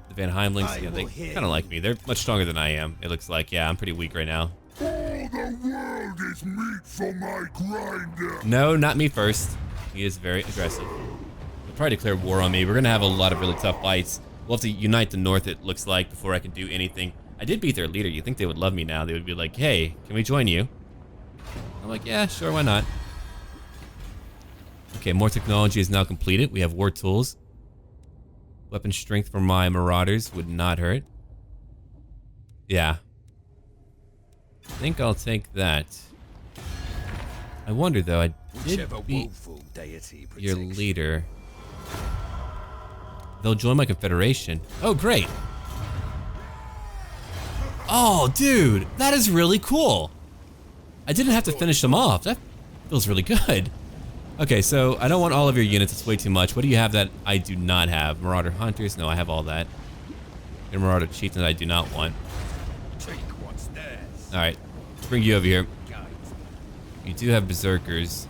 [SPEAKER 1] The Van Heimlings, yeah, they kind of like me. They're much stronger than I am. It looks like, yeah, I'm pretty weak right now.
[SPEAKER 3] All the world is meat for my grinder.
[SPEAKER 1] No, not me first. He is very aggressive. He'll probably declare war on me. We're gonna have a lot of really tough fights. We'll have to unite the North, it looks like, before I can do anything. I did beat their leader. You'd think they would love me now. They would be like, hey, can we join you? I'm like, yeah, sure, why not? Okay, more technology is now completed. We have war tools. Weapon strength for my Marauders would not hurt. Yeah. I think I'll take that. I wonder though, I did beat your leader. They'll join my confederation. Oh, great. Oh, dude, that is really cool. I didn't have to finish them off. That feels really good. Okay, so I don't want all of your units. It's way too much. What do you have that I do not have? Marauder Hunters? No, I have all that. And Marauder Chieftains I do not want. Alright, let's bring you over here. You do have Berserkers.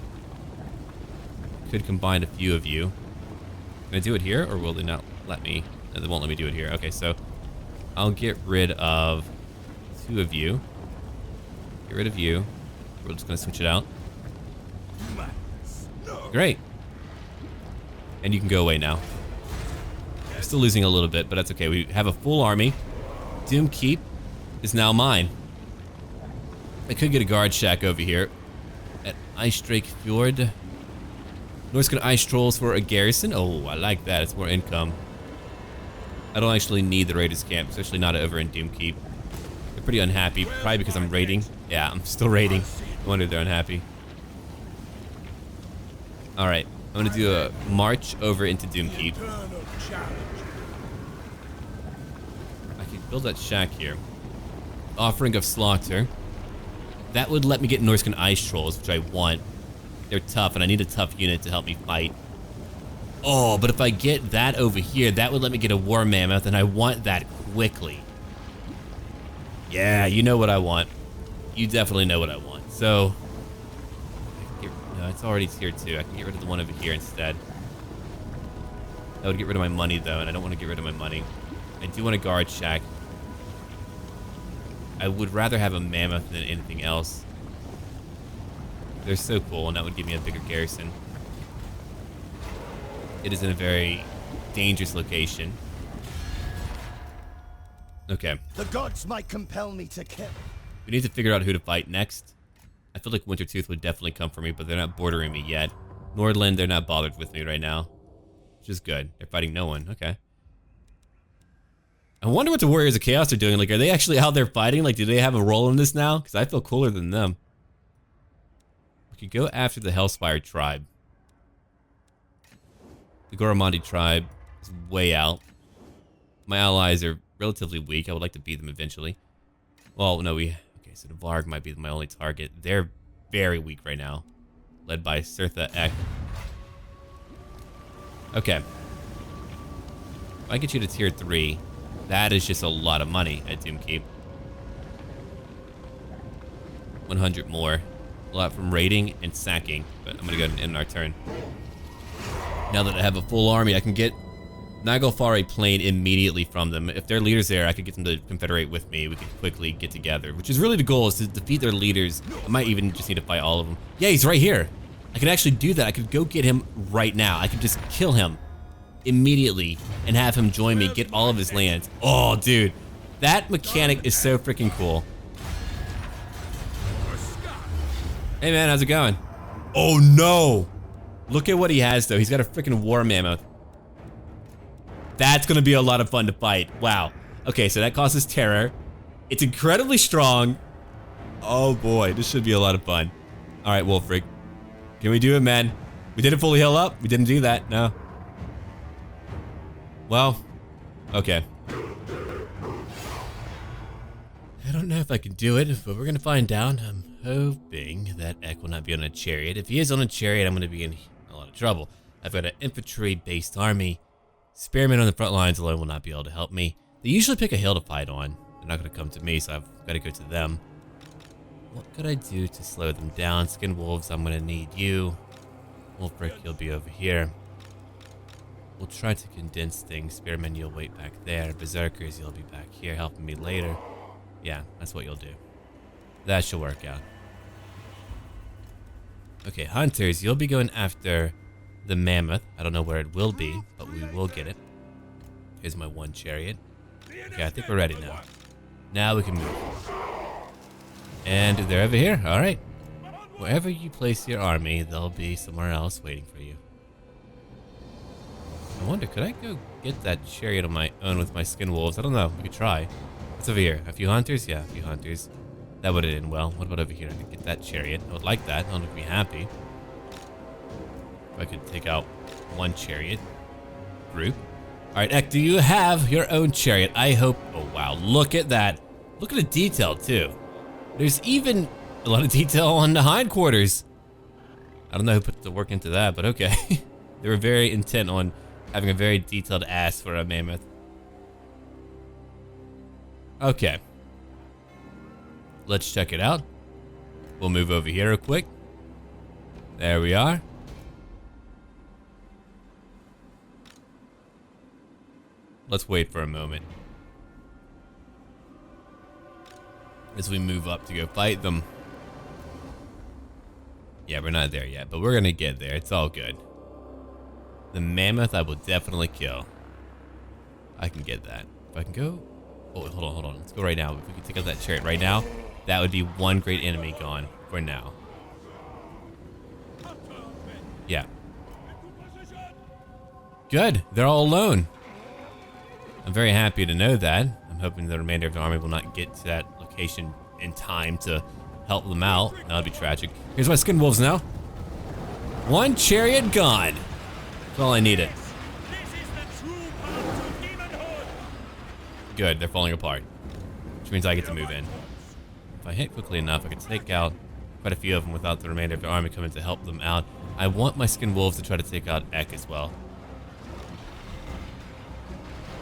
[SPEAKER 1] Could combine a few of you. Can I do it here, or will they not let me? No, they won't let me do it here. Okay, so I'll get rid of 2 of you. Get rid of you. We're just gonna switch it out. Great. And you can go away now. We're still losing a little bit, but that's okay. We have a full army. Doom Keep is now mine. I could get a guard shack over here at Ice Drake Fjord. Norsca Ice Trolls for a garrison. Oh, I like that. It's more income. I don't actually need the Raiders camp, especially not over in Doom Keep. They're pretty unhappy, probably because I'm raiding. Yeah, I'm still raiding. No wonder they're unhappy. Alright, I'm gonna do a march over into Doom Keep. I could build that shack here. Offering of Slaughter. That would let me get Norscan Ice Trolls, which I want. They're tough, and I need a tough unit to help me fight. Oh, but if I get that over here, that would let me get a War Mammoth, and I want that quickly. Yeah, you know what I want. You definitely know what I want. So, no, it's already tier 2. I can get rid of the one over here instead. That would get rid of my money, though, and I don't want to get rid of my money. I do want a guard shack. I would rather have a mammoth than anything else. They're so cool, and that would give me a bigger garrison. It is in a very dangerous location. Okay.
[SPEAKER 5] The gods might compel me to kill.
[SPEAKER 1] We need to figure out who to fight next. I feel like Wintertooth would definitely come for me, but they're not bordering me yet. Nordland, they're not bothered with me right now. Which is good. They're fighting no one. Okay. I wonder what the Warriors of Chaos are doing. Like, are they actually out there fighting? Like, do they have a role in this now? Because I feel cooler than them. We could go after the Hellspire tribe. The Goramandi tribe is way out. My allies are relatively weak. I would like to beat them eventually. Well, no, okay, so the Varg might be my only target. They're very weak right now. Led by Surtha Ek. Okay. If I get you to tier 3, that is just a lot of money at Doom Keep. 100 more. A lot from raiding and sacking. But I'm going to go ahead and end our turn. Now that I have a full army, I can get Naglfar Plain immediately from them. If their leader's there, I could get them to confederate with me. We could quickly get together, which is really the goal, is to defeat their leaders. I might even just need to fight all of them. Yeah, he's right here. I could actually do that. I could go get him right now. I could just kill him immediately and have him join me, get all of his lands. Oh, dude. That mechanic is so freaking cool. Hey, man, how's it going? Oh, no. Look at what he has, though. He's got a freaking War Mammoth. That's going to be a lot of fun to fight. Wow. Okay, so that causes terror. It's incredibly strong. Oh, boy. This should be a lot of fun. All right, Wulfric. Can we do it, man? We didn't fully heal up. We didn't do that. No. Well, okay. I don't know if I can do it, but we're gonna find out. I'm hoping that Ek will not be on a chariot. If he is on a chariot, I'm gonna be in a lot of trouble. I've got an infantry-based army. Spearmen on the front lines alone will not be able to help me. They usually pick a hill to fight on. They're not gonna come to me, so I've got to go to them. What could I do to slow them down? Skin wolves, I'm gonna need you. Wulfric, you'll be over here. We'll try to condense things. Spearmen, you'll wait back there. Berserkers, you'll be back here helping me later. Yeah, that's what you'll do. That should work out. Okay, hunters, you'll be going after the mammoth. I don't know where it will be, but we will get it. Here's my one chariot. Okay, I think we're ready now. Now we can move. And they're over here. All right. Wherever you place your army, they'll be somewhere else waiting for you. I wonder, could I go get that chariot on my own with my skin wolves? I don't know. We could try. What's over here? A few hunters? Yeah, a few hunters. That would have been well. What about over here? I could get that chariot. I would like that. I would be happy. If I could take out one chariot group. All right, Ek, do you have your own chariot? I hope. Oh, wow. Look at that. Look at the detail, too. There's even a lot of detail on the hindquarters. I don't know who put the work into that, but okay. They were very intent on having a very detailed ass for a mammoth. Okay. Let's check it out. We'll move over here real quick. There we are. Let's wait for a moment as we move up to go fight them. Yeah, we're not there yet, but we're gonna get there. It's all good. The mammoth I will definitely kill. I can get that. If I can go... Oh, hold on. Let's go right now. If we can take out that chariot right now, that would be one great enemy gone for now. Yeah. Good. They're all alone. I'm very happy to know that. I'm hoping the remainder of the army will not get to that location in time to help them out. That would be tragic. Here's my skin wolves now. One chariot gone. That's all I needed. Good, they're falling apart. Which means I get to move in. If I hit quickly enough, I can take out quite a few of them without the remainder of the army coming to help them out. I want my skin wolves to try to take out Ek as well.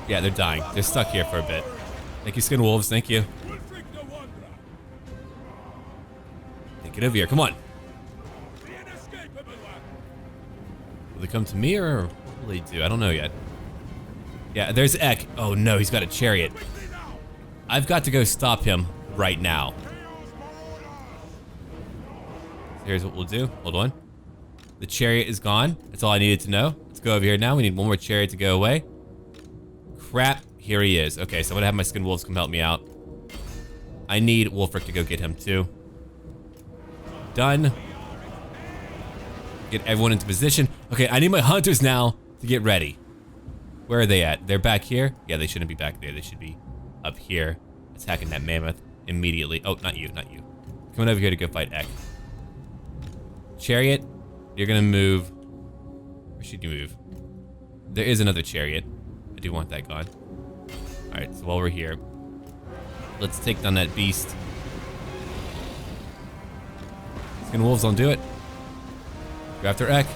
[SPEAKER 1] Yeah, they're dying. They're stuck here for a bit. Thank you, skin wolves. Thank you. Hey, get over here. Come on. Will they come to me or what will they do? I don't know yet. Yeah, there's Ek. Oh no, he's got a chariot. I've got to go stop him right now. Here's what we'll do. Hold on. The chariot is gone. That's all I needed to know. Let's go over here now. We need one more chariot to go away. Crap. Here he is. Okay, so I'm gonna have my skin wolves come help me out. I need Wulfric to go get him too. Done. Get everyone into position. Okay, I need my hunters now to get ready. Where are they at? They're back here? Yeah, they shouldn't be back there. They should be up here attacking that mammoth immediately. Oh, not you, not you. Coming over here to go fight Ek. Chariot, you're gonna move. Where should you move? There is another chariot. I do want that gone. Alright, so while we're here, let's take down that beast. Skin wolves don't do it. Go after Ek.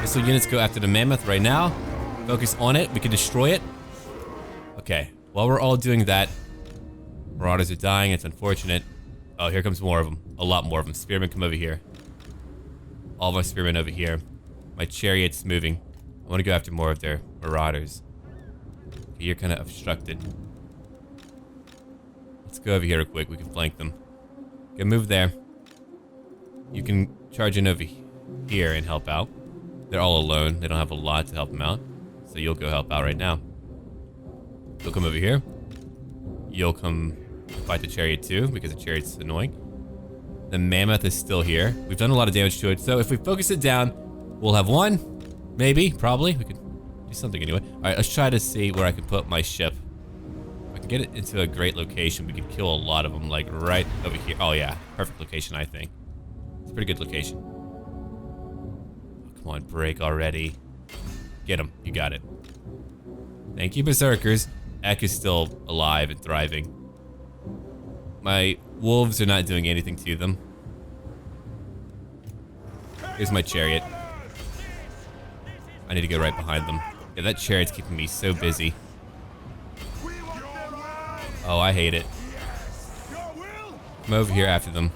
[SPEAKER 1] Missile units go after the mammoth right now. Focus on it. We can destroy it. Okay. While we're all doing that, Marauders are dying. It's unfortunate. Oh, here comes more of them. A lot more of them. Spearmen, come over here. All of our spearmen over here. My chariot's moving. I want to go after more of their Marauders. Okay, you're kind of obstructed. Let's go over here real quick. We can flank them. Go move there. You can charge in over here and help out. They're all alone. They don't have a lot to help them out. So you'll go help out right now. You'll come over here. You'll come fight the chariot too, because the chariot's annoying. The mammoth is still here. We've done a lot of damage to it, so if we focus it down, we'll have one. Maybe, probably. We could do something anyway. Alright, let's try to see where I can put my ship. If I can get it into a great location, we can kill a lot of them, like right over here. Oh yeah, perfect location, I think. It's a pretty good location. come on, break already. Get him. You got it. Thank you, Berserkers. Ek is still alive and thriving. My wolves are not doing anything to them. Here's my chariot. I need to go right behind them. Yeah, that chariot's keeping me so busy. Oh, I hate it. Come over here after them.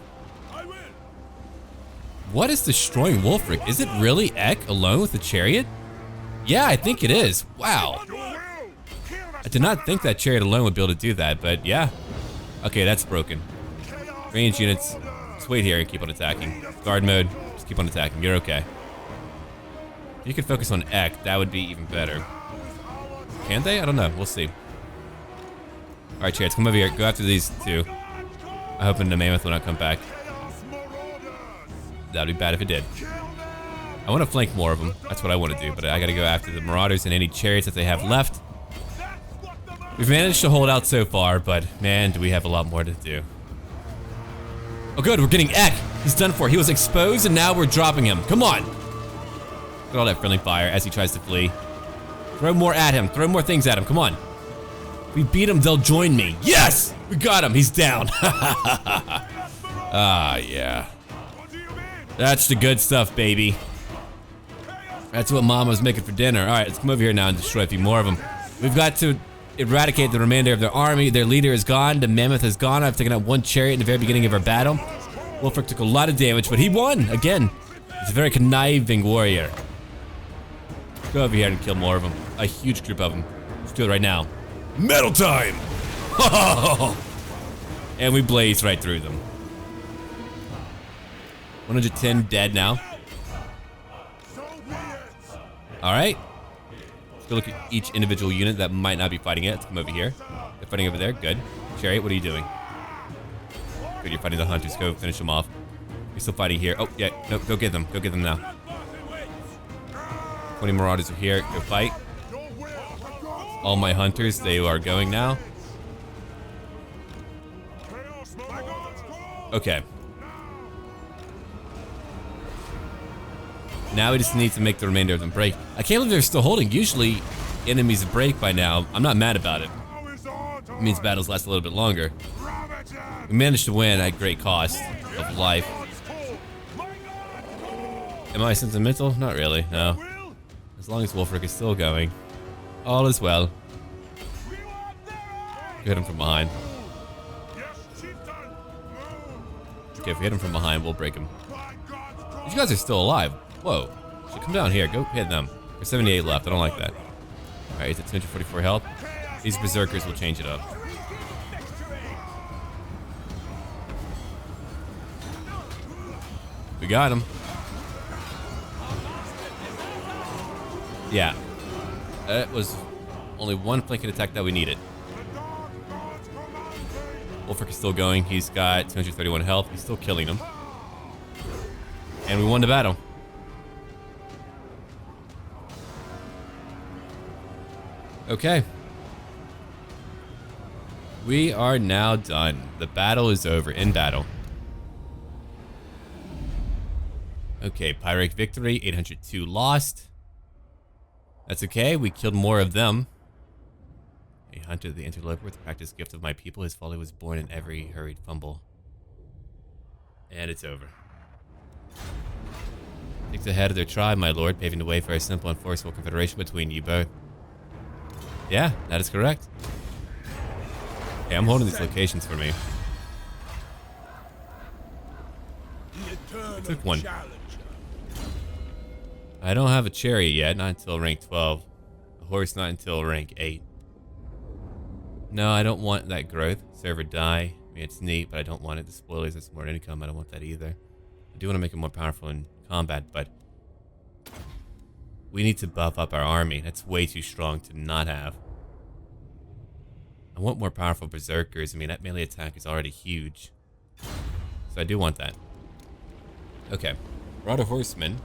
[SPEAKER 1] What is destroying Wulfric? Is it really Ek alone with the chariot? Yeah, I think it is. Wow. I did not think that chariot alone would be able to do that, but yeah. Okay, that's broken. Range units, just wait here and keep on attacking. Guard mode, just keep on attacking. You're okay. If you could focus on Ek, that would be even better. Can they? I don't know. We'll see. Alright, chariots, come over here. Go after these two. I'm hoping the mammoth will not come back. That would be bad if it did. I want to flank more of them. That's what I want to do, but I got to go after the marauders and any chariots that they have left. We've managed to hold out so far, but man, do we have a lot more to do. Oh good, we're getting Ek. He's done for. He was exposed and now we're dropping him. Come on. Look at all that friendly fire as he tries to flee. Throw more at him. Throw more things at him. Come on. If we beat him, they'll join me. Yes! We got him. He's down. Ah, yeah. That's the good stuff, baby. That's what Mama's making for dinner. All right, let's come over here now and destroy a few more of them. We've got to eradicate the remainder of their army. Their leader is gone. The mammoth is gone. I've taken out one chariot in the very beginning of our battle. Wulfric took a lot of damage, but he won again. He's a very conniving warrior. Go over here and kill more of them. A huge group of them. Let's do it right now. Metal time! And we blaze right through them. 110 dead now. Alright. Let's go look at each individual unit that might not be fighting it. Let's come over here. They're fighting over there. Good. Chariot, what are you doing? Good, you're fighting the hunters. Go finish them off. You're still fighting here. Oh, yeah. No, go get them. Go get them now. 20 marauders are here. Go fight. All my hunters, they are going now. Okay. Now we just need to make the remainder of them break. I can't believe they're still holding. Usually enemies break by now. I'm not mad about it. It means battles last a little bit longer. We managed to win at great cost of life. Am I sentimental? Not really, no. As long as Wulfric is still going, all is well. Hit him from behind. Okay, if we hit him from behind, we'll break him. These guys are still alive. Whoa. So come down here. Go hit them. There's 78 left. I don't like that. Alright, he's at 244 health. These berserkers will change it up. We got him. Yeah. That was only one flanking attack that we needed. Wulfric is still going. He's got 231 health. He's still killing them. And we won the battle. Okay. We are now done. The battle is over. In battle. Okay, Pyrrhic victory. 802 lost. That's okay. We killed more of them. A hunter, the interloper with the practice gift of my people. His folly was born in every hurried fumble. And it's over. Takes the head of their tribe, my lord, paving the way for a simple and forceful confederation between you both. Yeah, that is correct. Hey, I'm holding these locations for me. I took one. I don't have a chariot yet, not until rank 12. A horse not until rank 8. No, I don't want that growth. Server die. I mean, it's neat, but I don't want it. The spoilers, that's more income. I don't want that either. I do want to make it more powerful in combat, but we need to buff up our army. That's way too strong to not have. I want more powerful berserkers. I mean, that melee attack is already huge. So I do want that. Okay. Marauder horsemen.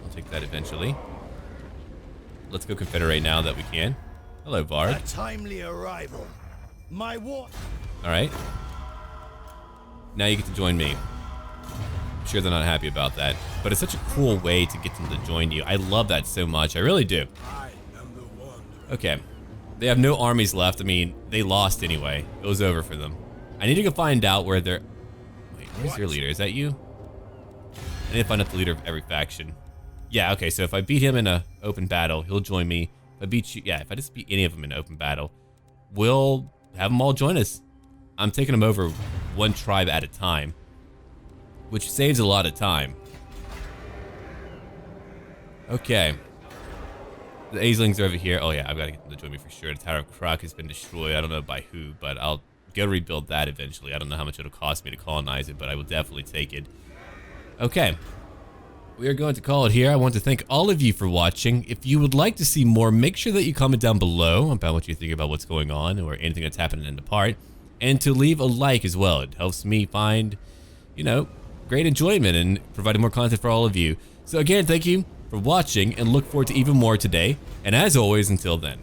[SPEAKER 1] I'll take that eventually. Let's go confederate now that we can. Hello, Bard.
[SPEAKER 5] A timely arrival. My war.
[SPEAKER 1] All right. Now you get to join me. I'm sure they're not happy about that. But it's such a cool way to get them to join you. I love that so much. I really do. Okay. They have no armies left. I mean, they lost anyway. It was over for them. I need to go find out where they're... Wait, where's your leader? Is that you? I need to find out the leader of every faction. Yeah, okay, so if I beat him in an open battle, he'll join me. If I beat you... Yeah, if I just beat any of them in an open battle, we'll have them all join us. I'm taking them over one tribe at a time, which saves a lot of time. Okay. The Azelings are over here. Oh yeah, I've got to get them to join me for sure. The Tower of Kruk has been destroyed. I don't know by who, but I'll go rebuild that eventually. I don't know how much it'll cost me to colonize it, but I will definitely take it. Okay. We are going to call it here. I want to thank all of you for watching. If you would like to see more, make sure that you comment down below about what you think about what's going on or anything that's happening in the part. And to leave a like as well. It helps me find, you know, great enjoyment and providing more content for all of you. So again, thank you for watching and look forward to even more today. And as always, until then.